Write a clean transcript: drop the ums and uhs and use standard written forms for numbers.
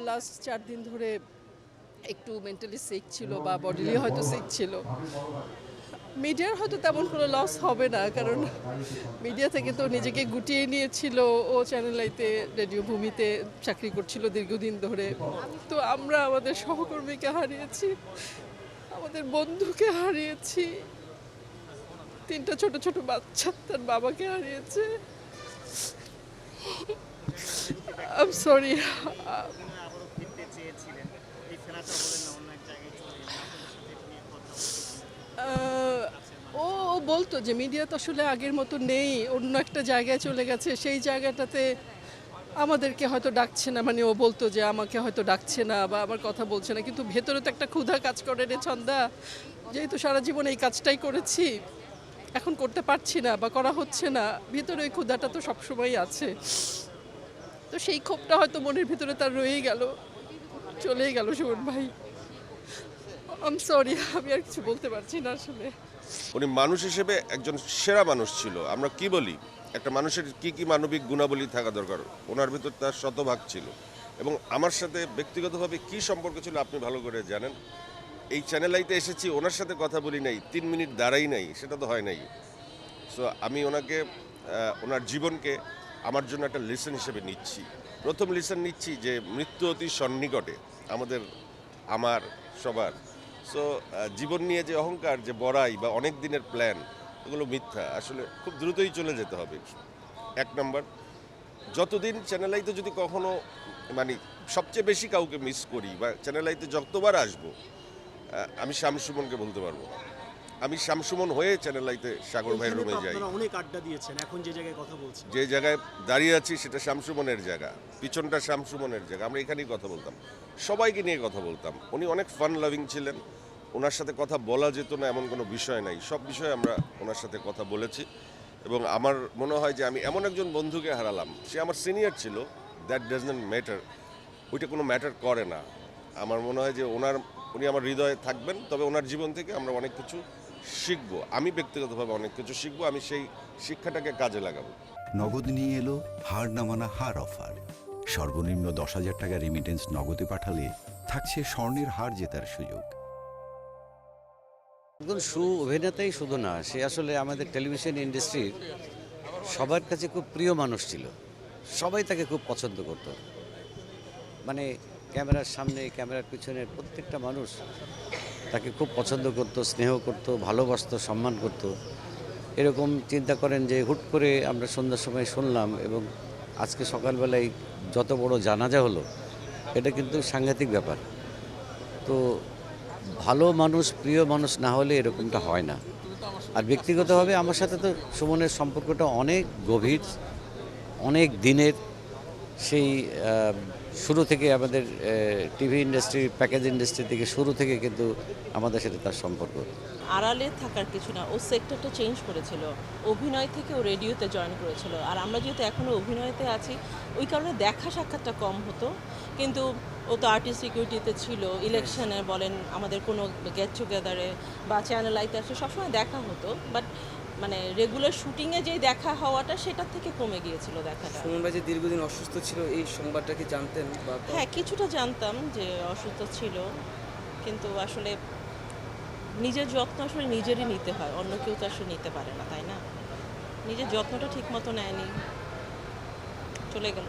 Last 4 দিন ধরে একটু মেন্টালি সিক ছিল বা বডিলি হয়তো সিক ছিল। মিডিয়ার হয়তো তেমন কোনো লস হবে না, কারণ মিডিয়া থেকে তো নিজেকে গুটিয়ে নিয়েছিল। ও চ্যানেল আইতে রেডিও ভূমিতে চাকরি করছিল দীর্ঘদিন ধরে। তো আমরা আমাদের সহকর্মীকে হারিয়েছি, আমাদের বন্ধুকে হারিয়েছি, 3টা ছোট ছোট বাচ্চা তার বাবাকে হারিয়েছে। I am sorry. ও ও বলতো যে মিডিয়া তো আসলে আগের মতো নেই, অন্য একটা জায়গায় চলে গেছে, সেই জায়গাটাতে আমাদেরকে হয়তো ডাকছে না। মানে ও বলতো যে আমাকে হয়তো ডাকছে না বা আমার কথা বলছে না, কিন্তু ভেতরে তো একটা ক্ষুধা কাজ করে রে ছন্দা। যেহেতু সারা জীবন এই কাজটাই করেছি, এখন করতে পারছি না বা করা হচ্ছে না, ভিতরে ওই ক্ষুধাটা তো সবসময়ই আছে। তো সেই ক্ষোভটা হয়তো মনের ভিতরে তার রয়েই গেল, চলেই গেল সুমন ভাই। আই এম সরি, আমি আর কিছু বলতে পারছি না আসলে। উনি মানুষ হিসেবে একজন সেরা মানুষ ছিল। আমরা কি বলি, একটা মানুষের কি কি মানবিক গুণাবলী থাকা দরকার, ওনার ভিতর তার শতভাগ ছিল। এবং আমার সাথে ব্যক্তিগতভাবে কি সম্পর্ক ছিল আপনি ভালো করে জানেন। এই চ্যানেল আইতে এসেছি, ওনার সাথে কথা বলি নাই, 3 মিনিট দাঁড়াই নাই, সেটা তো হয় নাই। সো আমি ওনাকে ওনার জীবনকে আমার জন্য একটা লেসন হিসেবে নিচ্ছি। প্রথম লেসন নিচ্ছি যে মৃত্যু অতি সন্নিকটে আমার সবার। সো জীবন নিয়ে যে অহংকার, যে বড়াই বা অনেক দিনের প্ল্যান, এগুলো মিথ্যা। আসলে খুব দ্রুতই চলে যেতে হবে। 1 নম্বর, যতদিন চ্যানেল আইতে যদি কখনো মানে সবচেয়ে বেশি কাউকে মিস করি বা চ্যানেল আইতে যতবার আসবো, আমি শামসুমনকে বলতে পারবো না। আমি শামসুমন হয়ে চ্যানেল আইতে সাগর ভাইয়ের রুমে যাই। আপনারা অনেক আড্ডা দিয়েছেন, এখন যে জায়গায় কথা বলছেন, যে জায়গায় দাঁড়িয়ে আছি সেটা শামসুমনের জায়গা, পিছনটা শামসুমনের জায়গা। আমরা এখানেই কথা বলতাম, সবাইকে নিয়ে কথা বলতাম। উনি অনেক ফান লাভিং ছিলেন। ওনার সাথে কথা বলা যেত না এমন কোনো বিষয় নাই, সব বিষয়ে আমরা ওনার সাথে কথা বলেছি। এবং আমার মনে হয় যে আমি এমন একজন বন্ধুকে হারালাম, সে আমার সিনিয়র ছিল, দ্যাট ডাজন্ট ম্যাটার, ওইটা কোনো ম্যাটার করে না। আমার মনে হয় যে উনি আমার হৃদয়ে থাকবেন, তবে ওনার জীবন থেকে আমরা অনেক কিছু শিখবো। আমি ব্যক্তিগতভাবে অনেক কিছু শিখবো, আমি সেই শিক্ষাটাকে কাজে লাগাবো। নগদ নিয়ে এলো হার না মানা হার অফার। সর্বনিম্ন 10,000 টাকা রেমিটেন্স নগদে পাঠালে থাকছে স্বর্ণের হার জেতার সুযোগ। একজন অভিনেতাই শুধু না, সে আসলে আমাদের টেলিভিশন ইন্ডাস্ট্রির সবার কাছে খুব প্রিয় মানুষ ছিল। সবাই তাকে খুব পছন্দ করত। মানে ক্যামেরার সামনে, ক্যামেরার পিছনে প্রত্যেকটা মানুষ তাকে খুব পছন্দ করত, স্নেহ করত, ভালোবাসত, সম্মান করত। এরকম চিন্তা করেন যে হুট করে আমরা সন্ধ্যার সময় শুনলাম এবং আজকে সকালবেলায় যত বড় জানাজা হলো, এটা কিন্তু সাংঘাতিক ব্যাপার। তো ভালো মানুষ, প্রিয় মানুষ না হলে এরকমটা হয় না। আর ব্যক্তিগতভাবে আমার সাথে তো সুমনের সম্পর্কটা অনেক গভীর, অনেক দিনের। সেই শুরু থেকে আমাদের টিভি ইন্ডাস্ট্রি, প্যাকেজ ইন্ডাস্ট্রি থেকে শুরু থেকে কিন্তু আমাদের সাথে তার সম্পর্ক। আড়ালে থাকার কিছু না, ও সেক্টরটা চেঞ্জ করেছিল। অভিনয় থেকে ও রেডিওতে জয়েন করেছিল। আর আমরা যেহেতু এখনও অভিনয়তে আছি, ওই কারণে দেখা সাক্ষাৎটা কম হতো। কিন্তু ও তো আর্টিস্ট সিকিউরিটিতে ছিল, ইলেকশনে বলেন, আমাদের কোনো গেট টুগেদারে বা চ্যানেল আইতে আসলে সবসময় দেখা হতো। বাট মানে রেগুলার শুটিংয়ে যেই দেখা হওয়াটা, সেটার থেকে কমে গিয়েছিল দেখাটা। সুমন ভাই যে দীর্ঘদিন অসুস্থ ছিল, এই সংবাদটা কি জানতেন? হ্যাঁ, কিছুটা জানতাম যে অসুস্থ ছিল, কিন্তু আসলে নিজের যত্ন আসলে নিজেরই নিতে হয়, অন্য কেউ তো আসলে নিতে পারে না, তাই না? নিজের যত্নটা ঠিক মতো নেয়নি, চলে গেল।